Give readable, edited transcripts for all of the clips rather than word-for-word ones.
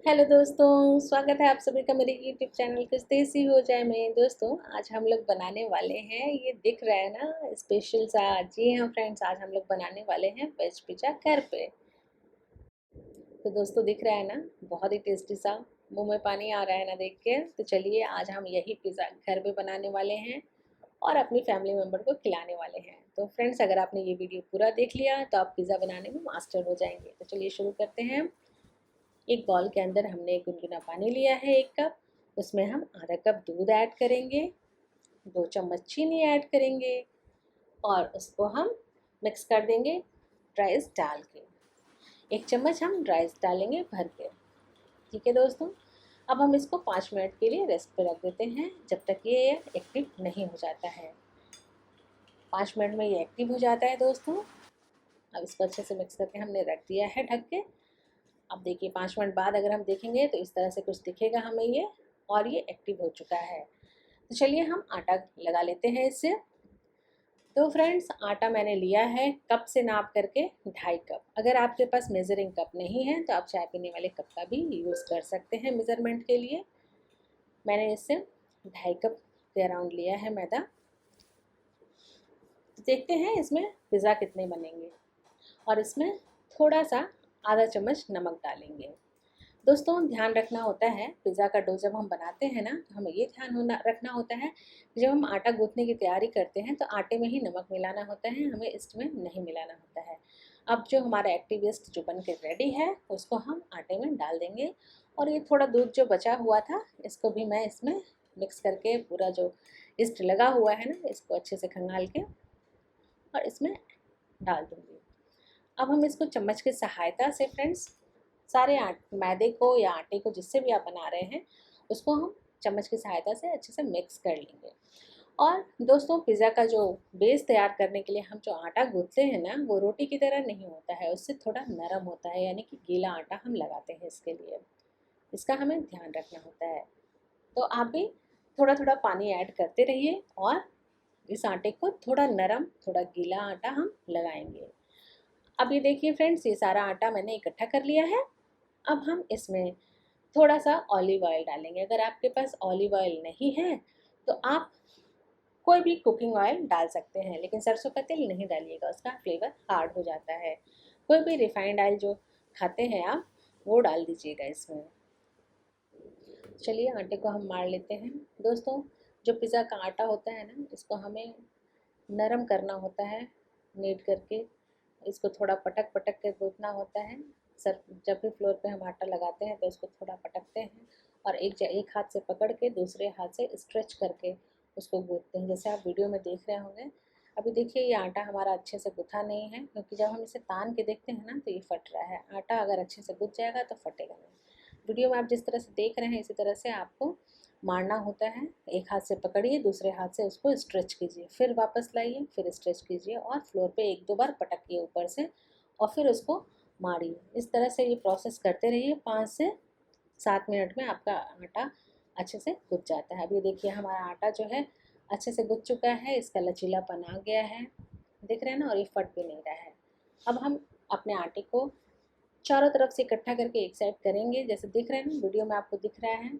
Hello दोस्तों, स्वागत है आप सभी का मेरे यूट्यूब चैनल कुछ देसी हो जाए में। दोस्तों आज हम लोग बनाने वाले हैं, ये दिख रहा है ना, स्पेशल सा। जी हाँ फ्रेंड्स, आज हम लोग बनाने वाले हैं वेज पिज़्ज़ा घर पे। तो दोस्तों दिख रहा है ना, बहुत ही टेस्टी सा। मुंह में पानी आ रहा है ना देख के। तो चलिए आज हम यही पिज़्ज़ा घर पे बनाने वाले हैं और अपनी फैमिली मेम्बर को खिलाने वाले हैं। तो फ्रेंड्स अगर आपने ये वीडियो पूरा देख लिया तो आप पिज़्ज़ा बनाने में मास्टर हो जाएंगे। तो चलिए शुरू करते हैं। एक बाउल के अंदर हमने एक गुनगुना पानी लिया है 1 कप। उसमें हम आधा कप दूध ऐड करेंगे, 2 चम्मच चीनी ऐड करेंगे और उसको हम मिक्स कर देंगे ड्राई ईस्ट डाल के। 1 चम्मच हम ड्राई ईस्ट डालेंगे भर के। ठीक है दोस्तों, अब हम इसको 5 मिनट के लिए रेस्ट पे रख देते हैं जब तक ये एक्टिव नहीं हो जाता है। 5 मिनट में ये एक्टिव हो जाता है दोस्तों। अब इसको अच्छे से मिक्स करके हमने रख दिया है ढक के। अब देखिए 5 मिनट बाद अगर हम देखेंगे तो इस तरह से कुछ दिखेगा हमें ये, और ये एक्टिव हो चुका है। तो चलिए हम आटा लगा लेते हैं इससे। तो फ्रेंड्स आटा मैंने लिया है कप से नाप करके 2.5 कप। अगर आपके पास मेज़रिंग कप नहीं है तो आप चाय पीने वाले कप का भी यूज़ कर सकते हैं मेज़रमेंट के लिए। मैंने इससे 2.5 कप के अराउंड लिया है मैदा। तो देखते हैं इसमें पिज़्ज़ा कितने बनेंगे, और इसमें थोड़ा सा आधा चम्मच नमक डालेंगे। दोस्तों ध्यान रखना होता है, पिज़्ज़ा का डो जब हम बनाते हैं ना तो हमें ये ध्यान होना रखना होता है कि जब हम आटा गूँथने की तैयारी करते हैं तो आटे में ही नमक मिलाना होता है, हमें ईस्ट में नहीं मिलाना होता है। अब जो हमारा एक्टिव ईस्ट जो बन के रेडी है उसको हम आटे में डाल देंगे, और ये थोड़ा दूध जो बचा हुआ था इसको भी मैं इसमें मिक्स करके, पूरा जो ईस्ट लगा हुआ है ना इसको अच्छे से खंगाल के और इसमें डाल दूँगी। अब हम इसको चम्मच की सहायता से फ्रेंड्स सारे मैदे को या आटे को जिससे भी आप बना रहे हैं उसको हम चम्मच की सहायता से अच्छे से मिक्स कर लेंगे। और दोस्तों पिज़्ज़ा का जो बेस तैयार करने के लिए हम जो आटा गूँथते हैं ना वो रोटी की तरह नहीं होता है, उससे थोड़ा नरम होता है, यानी कि गीला आटा हम लगाते हैं इसके लिए। इसका हमें ध्यान रखना होता है। तो आप भी थोड़ा थोड़ा पानी ऐड करते रहिए और इस आटे को थोड़ा नरम थोड़ा गीला आटा हम लगाएंगे। अब ये देखिए फ्रेंड्स, ये सारा आटा मैंने इकट्ठा कर लिया है। अब हम इसमें थोड़ा सा ऑलिव ऑयल डालेंगे। अगर आपके पास ऑलिव ऑयल नहीं है तो आप कोई भी कुकिंग ऑयल डाल सकते हैं, लेकिन सरसों का तेल नहीं डालिएगा, उसका फ्लेवर हार्ड हो जाता है। कोई भी रिफाइंड ऑयल जो खाते हैं आप वो डाल दीजिएगा इसमें। चलिए आटे को हम मार लेते हैं। दोस्तों जो पिज़्ज़ा का आटा होता है ना इसको हमें नरम करना होता है, नीड करके इसको थोड़ा पटक पटक के गूँथना होता है। सर जब भी फ्लोर पे हम आटा लगाते हैं तो इसको थोड़ा पटकते हैं और एक हाथ से पकड़ के दूसरे हाथ से स्ट्रेच करके उसको गूँथते हैं, जैसे आप वीडियो में देख रहे होंगे। अभी देखिए ये आटा हमारा अच्छे से गूँथा नहीं है, क्योंकि जब हम इसे तान के देखते हैं ना तो ये फट रहा है। आटा अगर अच्छे से गूँथ जाएगा तो फटेगा नहीं। वीडियो में आप जिस तरह से देख रहे हैं इसी तरह से आपको मारना होता है। एक हाथ से पकड़िए, दूसरे हाथ से उसको स्ट्रेच कीजिए, फिर वापस लाइए, फिर स्ट्रेच कीजिए और फ्लोर पे 1-2 बार पटकिए ऊपर से और फिर उसको मारिए। इस तरह से ये प्रोसेस करते रहिए। 5 से 7 मिनट में आपका आटा अच्छे से गूँथ जाता है। अब ये देखिए हमारा आटा जो है अच्छे से गूँथ चुका है, इसका लचीलापन आ गया है, दिख रहा है ना, और ये फट भी नहीं रहा है। अब हम अपने आटे को चारों तरफ से इकट्ठा करके एक साइड करेंगे, जैसे दिख रहा है ना वीडियो में आपको दिख रहा है।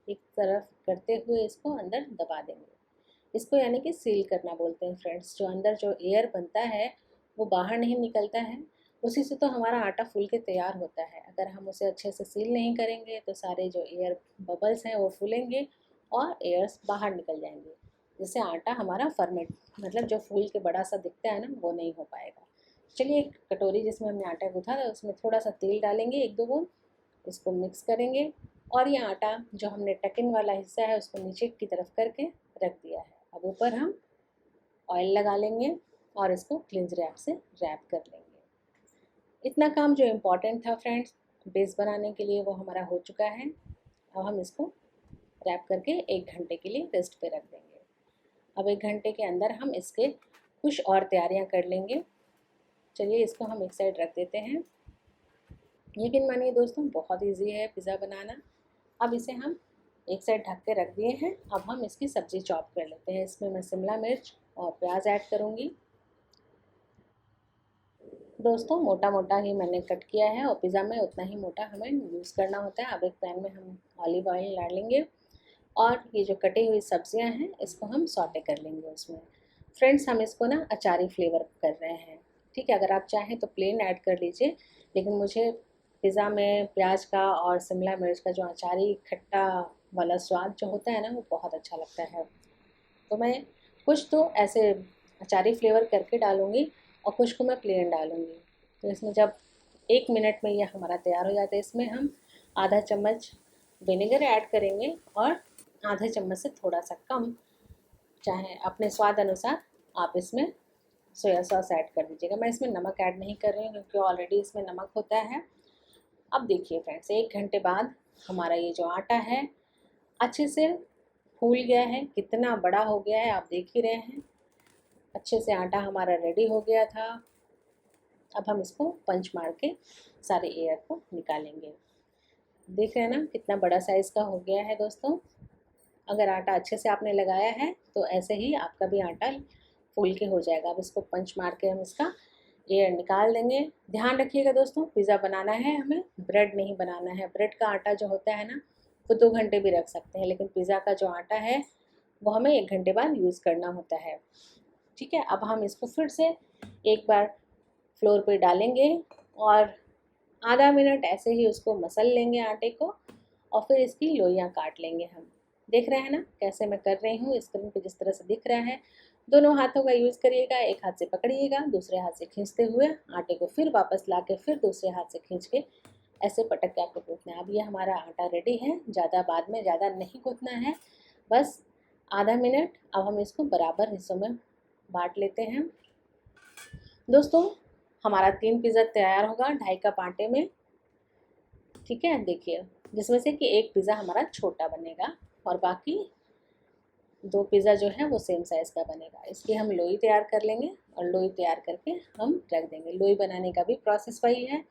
एक तरफ करते हुए इसको अंदर दबा देंगे। इसको यानी कि सील करना बोलते हैं फ्रेंड्स। जो अंदर जो एयर बनता है वो बाहर नहीं निकलता है, उसी से तो हमारा आटा फूल के तैयार होता है। अगर हम उसे अच्छे से सील नहीं करेंगे तो सारे जो एयर बबल्स हैं वो फूलेंगे और एयर्स बाहर निकल जाएंगे, जिससे आटा हमारा फर्मेंट, मतलब जो फूल के बड़ा सा दिखता है ना वो नहीं हो पाएगा। चलिए एक कटोरी जिसमें हमने आटा गूँथा था उसमें थोड़ा सा तेल डालेंगे, 1-2 बूंद, इसको मिक्स करेंगे और ये आटा जो हमने टकिन वाला हिस्सा है उसको नीचे की तरफ करके रख दिया है। अब ऊपर हम ऑयल लगा लेंगे और इसको क्लिंज रैप से रैप कर लेंगे। इतना काम जो इम्पोर्टेंट था फ्रेंड्स बेस बनाने के लिए वो हमारा हो चुका है। अब हम इसको रैप करके 1 घंटे के लिए रेस्ट पे रख देंगे। अब 1 घंटे के अंदर हम इसके कुछ और तैयारियां कर लेंगे। चलिए इसको हम एक साइड रख देते हैं। यकीन मानिए दोस्तों बहुत ईजी है पिज़्ज़ा बनाना। अब इसे हम एक साइड ढक के रख दिए हैं। अब हम इसकी सब्ज़ी चॉप कर लेते हैं। इसमें मैं शिमला मिर्च और प्याज ऐड करूँगी। दोस्तों मोटा मोटा ही मैंने कट किया है और पिज़्ज़ा में उतना ही मोटा हमें यूज़ करना होता है। अब एक पैन में हम ऑलिव ऑयल डालेंगे और ये जो कटी हुई सब्जियां हैं इसको हम सौटे कर लेंगे उसमें। फ्रेंड्स हम इसको ना अचारी फ्लेवर कर रहे हैं, ठीक है। अगर आप चाहें तो प्लेन ऐड कर लीजिए, लेकिन मुझे पिज़्ज़ा में प्याज का और शिमला मिर्च का जो अचारी खट्टा वाला स्वाद जो होता है ना, वो बहुत अच्छा लगता है। तो मैं कुछ तो ऐसे अचारी फ्लेवर करके डालूँगी और कुछ को मैं प्लेन डालूँगी। तो इसमें जब 1 मिनट में ये हमारा तैयार हो जाता है, इसमें हम आधा चम्मच विनेगर ऐड करेंगे और आधे चम्मच से थोड़ा सा कम, चाहे अपने स्वाद अनुसार आप इसमें सोया सॉस ऐड कर दीजिएगा। मैं इसमें नमक ऐड नहीं कर रही हूँ क्योंकि ऑलरेडी इसमें नमक होता है। अब देखिए फ्रेंड्स, 1 घंटे बाद हमारा ये जो आटा है अच्छे से फूल गया है, कितना बड़ा हो गया है आप देख ही रहे हैं। अच्छे से आटा हमारा रेडी हो गया था। अब हम इसको पंच मार के सारे एयर को निकालेंगे। देख रहे हैं ना कितना बड़ा साइज़ का हो गया है दोस्तों। अगर आटा अच्छे से आपने लगाया है तो ऐसे ही आपका भी आटा फूल के हो जाएगा। अब इसको पंच मार के हम इसका एयर निकाल देंगे। ध्यान रखिएगा दोस्तों, पिज़्ज़ा बनाना है हमें, ब्रेड नहीं बनाना है। ब्रेड का आटा जो होता है ना वो 2 घंटे भी रख सकते हैं, लेकिन पिज़्ज़ा का जो आटा है वो हमें 1 घंटे बाद यूज़ करना होता है, ठीक है। अब हम इसको फिर से एक बार फ्लोर पे डालेंगे और आधा मिनट ऐसे ही उसको मसल लेंगे आटे को और फिर इसकी लोइयाँ काट लेंगे हम। देख रहे हैं ना कैसे मैं कर रही हूँ, स्क्रीन पे जिस तरह से दिख रहा है। दोनों हाथों का यूज़ करिएगा, एक हाथ से पकड़िएगा, दूसरे हाथ से खींचते हुए आटे को फिर वापस ला के फिर दूसरे हाथ से खींच के ऐसे पटक के आपको गूँथना है। अब ये हमारा आटा रेडी है, ज़्यादा बाद में ज़्यादा नहीं गूँथना है, बस आधा मिनट। अब हम इसको बराबर हिस्सों में बांट लेते हैं। दोस्तों हमारा 3 पिज़्ज़ा तैयार होगा 2.5 कप आटे में, ठीक है। देखिए, जिसमें से कि एक पिज़्ज़ा हमारा छोटा बनेगा और बाकी 2 पिज़्ज़ा जो है वो सेम साइज़ का बनेगा। इसकी हम लोई तैयार कर लेंगे और लोई तैयार करके हम रख देंगे। लोई बनाने का भी प्रोसेस वही है।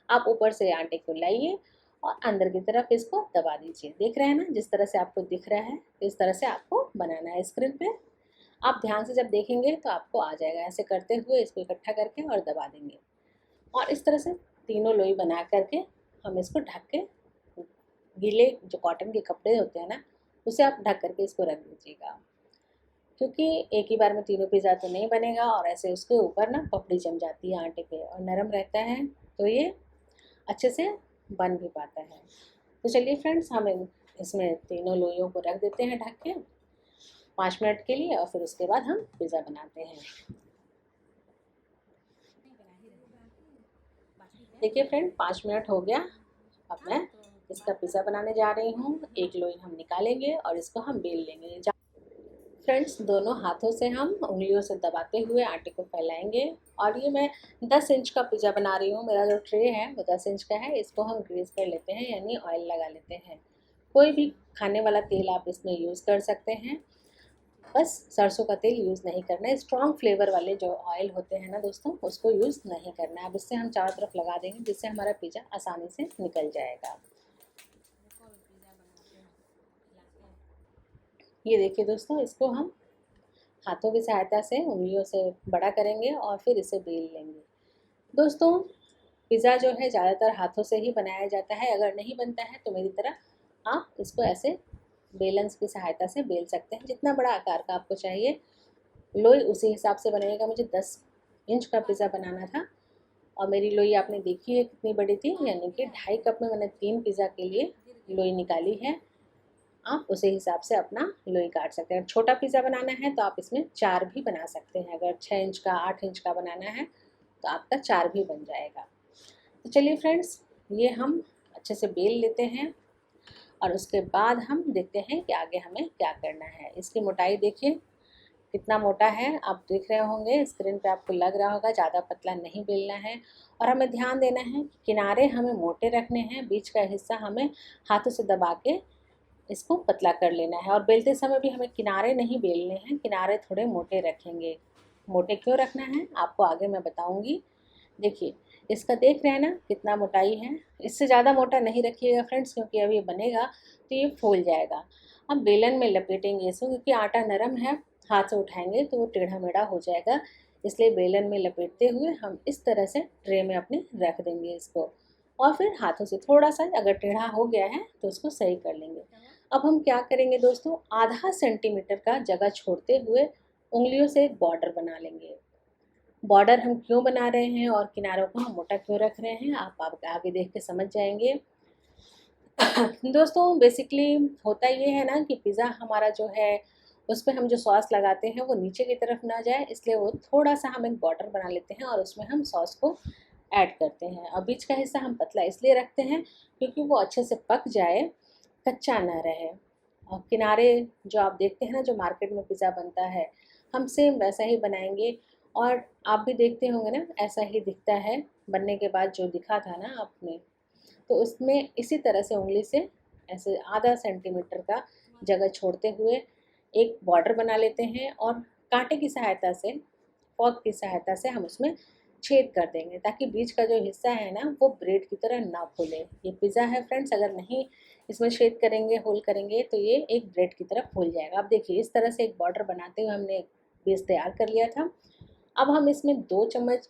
आप ऊपर से आटे को लाइए और अंदर की तरफ इसको दबा दीजिए। देख रहे हैं ना जिस तरह से आपको दिख रहा है, इस तरह से आपको बनाना है स्क्रीन पे। आप ध्यान से जब देखेंगे तो आपको आ जाएगा। ऐसे करते हुए इसको इकट्ठा करके और दबा देंगे और इस तरह से तीनों लोई बना करके हम इसको ढक के, गीले जो कॉटन के कपड़े होते हैं ना उसे आप ढक करके इसको रख दीजिएगा, क्योंकि एक ही बार में तीनों पिज़्ज़ा तो नहीं बनेगा और ऐसे उसके ऊपर ना पपड़ी जम जाती है आटे पे और नरम रहता है, तो ये अच्छे से बन भी पाता है। तो चलिए फ्रेंड्स, हम इसमें तीनों लोइयों को रख देते हैं ढक के 5 मिनट के लिए और फिर उसके बाद हम पिज़्ज़ा बनाते हैं। देखिए फ्रेंड, 5 मिनट हो गया। अब मैं इसका पिज़्ज़ा बनाने जा रही हूँ। एक लोई हम निकालेंगे और इसको हम बेल लेंगे। फ्रेंड्स, दोनों हाथों से हम उंगलियों से दबाते हुए आटे को फैलाएंगे और ये मैं 10 इंच का पिज़्ज़ा बना रही हूँ। मेरा जो ट्रे है वो 10 इंच का है। इसको हम ग्रीस कर लेते हैं, यानी ऑयल लगा लेते हैं। कोई भी खाने वाला तेल आप इसमें यूज़ कर सकते हैं, बस सरसों का तेल यूज़ नहीं करना है। स्ट्रॉन्ग फ्लेवर वाले जो ऑयल होते हैं ना दोस्तों, उसको यूज़ नहीं करना है। अब इससे हम चारों तरफ लगा देंगे जिससे हमारा पिज़्ज़ा आसानी से निकल जाएगा। ये देखिए दोस्तों, इसको हम हाथों की सहायता से उंगलियों से बड़ा करेंगे और फिर इसे बेल लेंगे। दोस्तों पिज़्ज़ा जो है ज़्यादातर हाथों से ही बनाया जाता है। अगर नहीं बनता है तो मेरी तरह आप इसको ऐसे बेलन की सहायता से बेल सकते हैं, जितना बड़ा आकार का आपको चाहिए। लोई उसी हिसाब से बनाइएगा। मुझे 10 इंच का पिज़्ज़ा बनाना था और मेरी लोई आपने देखी है कितनी बड़ी थी, यानी कि 2.5 कप में मैंने 3 पिज़्ज़ा के लिए लोई निकाली है। आप उसी हिसाब से अपना लोई काट सकते हैं। छोटा पिज़्ज़ा बनाना है तो आप इसमें 4 भी बना सकते हैं। अगर 6 इंच का 8 इंच का बनाना है तो आपका 4 भी बन जाएगा। तो चलिए फ्रेंड्स, ये हम अच्छे से बेल लेते हैं और उसके बाद हम देखते हैं कि आगे हमें क्या करना है। इसकी मोटाई देखिए कितना मोटा है, आप देख रहे होंगे स्क्रीन पे, आपको लग रहा होगा। ज़्यादा पतला नहीं बेलना है और हमें ध्यान देना है कि किनारे हमें मोटे रखने हैं, बीच का हिस्सा हमें हाथों से दबा के इसको पतला कर लेना है। और बेलते समय भी हमें किनारे नहीं बेलने हैं, किनारे थोड़े मोटे रखेंगे। मोटे क्यों रखना है आपको आगे मैं बताऊँगी। देखिए इसका देख रहे हैं ना कितना मोटाई है। इससे ज़्यादा मोटा नहीं रखिएगा फ्रेंड्स, क्योंकि अब ये बनेगा तो ये फूल जाएगा। अब बेलन में लपेटेंगे इसको, क्योंकि आटा नरम है, हाथ से उठाएंगे तो वो टेढ़ा मेढ़ा हो जाएगा। इसलिए बेलन में लपेटते हुए हम इस तरह से ट्रे में अपने रख देंगे इसको, और फिर हाथों से थोड़ा सा अगर टेढ़ा हो गया है तो उसको सही कर लेंगे। अब हम क्या करेंगे दोस्तों, आधा सेंटीमीटर का जगह छोड़ते हुए उंगलियों से एक बॉर्डर बना लेंगे। बॉर्डर हम क्यों बना रहे हैं और किनारों को हम मोटा क्यों रख रहे हैं, आप आगे देख के समझ जाएंगे। दोस्तों बेसिकली होता ये है ना कि पिज़्ज़ा हमारा जो है उस पर हम जो सॉस लगाते हैं वो नीचे की तरफ ना जाए, इसलिए वो थोड़ा सा हम एक बॉर्डर बना लेते हैं और उसमें हम सॉस को ऐड करते हैं। और बीच का हिस्सा हम पतला इसलिए रखते हैं क्योंकि वो अच्छे से पक जाए, कच्चा ना रहे। और किनारे जो आप देखते हैं ना, जो मार्केट में पिज़्ज़ा बनता है, हम सेम वैसा ही बनाएंगे। और आप भी देखते होंगे ना, ऐसा ही दिखता है बनने के बाद जो दिखा था ना आपने। तो उसमें इसी तरह से उंगली से ऐसे आधा सेंटीमीटर का जगह छोड़ते हुए एक बॉर्डर बना लेते हैं और कांटे की सहायता से, फॉर्क की सहायता से हम उसमें छेद कर देंगे ताकि बीच का जो हिस्सा है ना वो ब्रेड की तरह ना फूले। ये पिज़्ज़ा है फ्रेंड्स, अगर नहीं इसमें छेद करेंगे, होल करेंगे, तो ये एक ब्रेड की तरह फूल जाएगा। अब देखिए इस तरह से एक बॉर्डर बनाते हुए हमने बेस तैयार कर लिया था। अब हम इसमें 2 चम्मच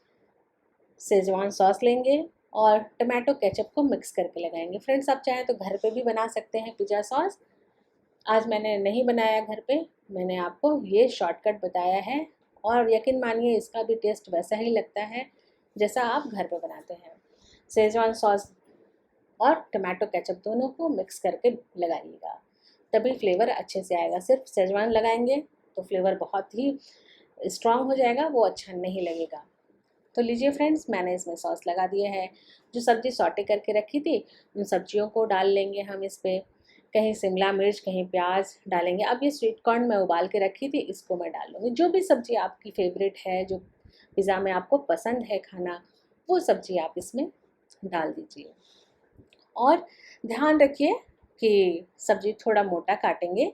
शेजवान सॉस लेंगे और टमाटो केचप को मिक्स करके लगाएंगे। फ्रेंड्स आप चाहें तो घर पे भी बना सकते हैं पिज़्ज़ा सॉस। आज मैंने नहीं बनाया घर पे, मैंने आपको ये शॉर्टकट बताया है और यकीन मानिए इसका भी टेस्ट वैसा ही लगता है जैसा आप घर पे बनाते हैं। शेजवान सॉस और टमाटो केचप दोनों को मिक्स करके लगाइएगा, तभी फ्लेवर अच्छे से आएगा। सिर्फ शेजवान लगाएंगे तो फ्लेवर बहुत ही स्ट्रॉन्ग हो जाएगा, वो अच्छा नहीं लगेगा। तो लीजिए फ्रेंड्स, मैंने इसमें सॉस लगा दिया है। जो सब्ज़ी सॉटे करके रखी थी उन सब्जियों को डाल लेंगे हम इस पर। कहीं शिमला मिर्च, कहीं प्याज डालेंगे। अब ये स्वीट कॉर्न मैं उबाल के रखी थी, इसको मैं डाल लूँगी। जो भी सब्ज़ी आपकी फेवरेट है, जो पिज़्ज़ा में आपको पसंद है खाना, वो सब्ज़ी आप इसमें डाल दीजिए। और ध्यान रखिए कि सब्ज़ी थोड़ा मोटा काटेंगे,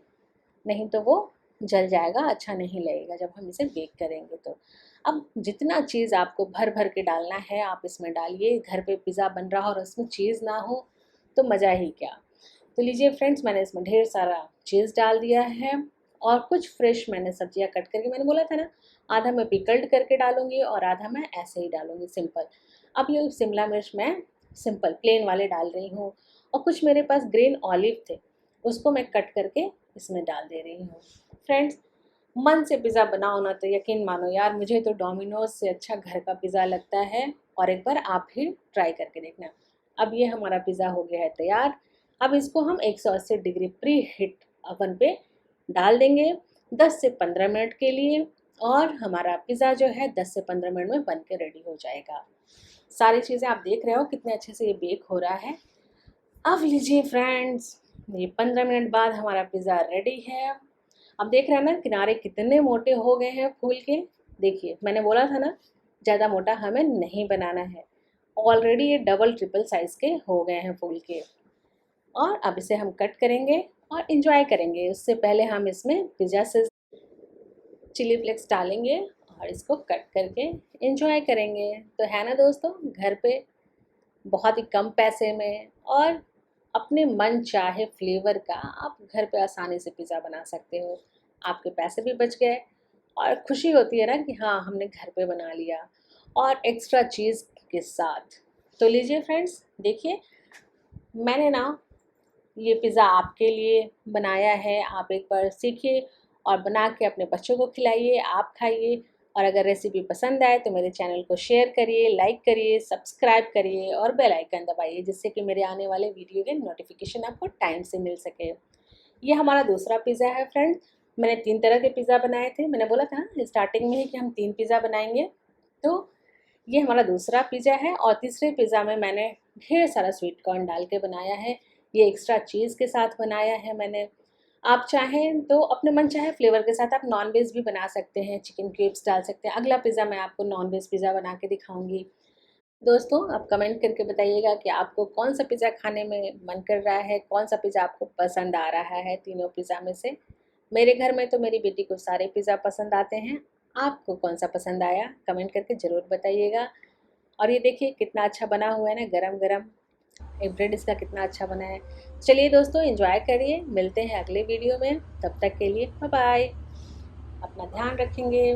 नहीं तो वो जल जाएगा, अच्छा नहीं लगेगा जब हम इसे बेक करेंगे तो। अब जितना चीज़ आपको भर भर के डालना है आप इसमें डालिए। घर पे पिज़्ज़ा बन रहा हो और उसमें चीज़ ना हो तो मज़ा ही क्या। तो लीजिए फ्रेंड्स, मैंने इसमें ढेर सारा चीज़ डाल दिया है और कुछ फ्रेश मैंने सब्जियां कट करके, मैंने बोला था ना आधा मैं पिकल्ड करके डालूंगी और आधा मैं ऐसे ही डालूंगी सिंपल। अब ये शिमला मिर्च मैं सिंपल प्लेन वाले डाल रही हूँ और कुछ मेरे पास ग्रीन ऑलिव थे, उसको मैं कट करके इसमें डाल दे रही हूँ। फ्रेंड्स मन से पिज़्ज़ा बनाओ ना तो यकीन मानो यार, मुझे तो डोमिनोज से अच्छा घर का पिज़्ज़ा लगता है, और एक बार आप भी ट्राई करके देखना। अब ये हमारा पिज़्ज़ा हो गया है तैयार। अब इसको हम 180 डिग्री प्री हीट ओवन पे डाल देंगे 10 से 15 मिनट के लिए, और हमारा पिज़्ज़ा जो है 10 से 15 मिनट में बन के रेडी हो जाएगा। सारी चीज़ें आप देख रहे हो कितने अच्छे से ये बेक हो रहा है। अब लीजिए फ्रेंड्स, ये 15 मिनट बाद हमारा पिज़्ज़ा रेडी है। अब देख रहे हैं ना किनारे कितने मोटे हो गए हैं फूल के। देखिए मैंने बोला था ना ज़्यादा मोटा हमें नहीं बनाना है। ऑलरेडी ये डबल ट्रिपल साइज़ के हो गए हैं फूल के। और अब इसे हम कट करेंगे और इन्जॉय करेंगे। उससे पहले हम इसमें पिज़्ज़ा से चिली फ्लेक्स डालेंगे और इसको कट करके इन्जॉय करेंगे। तो है ना दोस्तों, घर पे बहुत ही कम पैसे में और अपने मन चाहे फ्लेवर का आप घर पे आसानी से पिज़्ज़ा बना सकते हो। आपके पैसे भी बच गए और खुशी होती है ना कि हाँ हमने घर पे बना लिया, और एक्स्ट्रा चीज़ के साथ। तो लीजिए फ्रेंड्स देखिए, मैंने ना ये पिज़्ज़ा आपके लिए बनाया है। आप एक बार सीखिए और बना के अपने बच्चों को खिलाइए, आप खाइए। और अगर रेसिपी पसंद आए तो मेरे चैनल को शेयर करिए, लाइक करिए, सब्सक्राइब करिए और बेल आइकन दबाइए, जिससे कि मेरे आने वाले वीडियो के नोटिफिकेशन आपको टाइम से मिल सके। ये हमारा दूसरा पिज़्ज़ा है फ्रेंड्स। मैंने 3 तरह के पिज़्ज़ा बनाए थे, मैंने बोला था ना स्टार्टिंग में ही कि हम 3 पिज़्ज़ा बनाएंगे। तो ये हमारा दूसरा पिज़्ज़ा है और तीसरे पिज़्ज़ा में मैंने ढेर सारा स्वीट कॉर्न डाल के बनाया है। ये एक्स्ट्रा चीज़ के साथ बनाया है मैंने। आप चाहें तो अपने मन चाहे फ्लेवर के साथ आप नॉन वेज भी बना सकते हैं, चिकन क्यूब्स डाल सकते हैं। अगला पिज़्ज़ा मैं आपको नॉन वेज पिज़्ज़ा बना के दिखाऊंगी। दोस्तों आप कमेंट करके बताइएगा कि आपको कौन सा पिज़्ज़ा खाने में मन कर रहा है, कौन सा पिज़्ज़ा आपको पसंद आ रहा है तीनों पिज़्ज़ा में से। मेरे घर में तो मेरी बेटी को सारे पिज़्ज़ा पसंद आते हैं। आपको कौन सा पसंद आया कमेंट करके ज़रूर बताइएगा। और ये देखिए कितना अच्छा बना हुआ है ना, गरम गरम। ये ब्रेड इसका कितना अच्छा बना है। चलिए दोस्तों एंजॉय करिए, मिलते हैं अगले वीडियो में। तब तक के लिए बाय बाय, अपना ध्यान रखेंगे।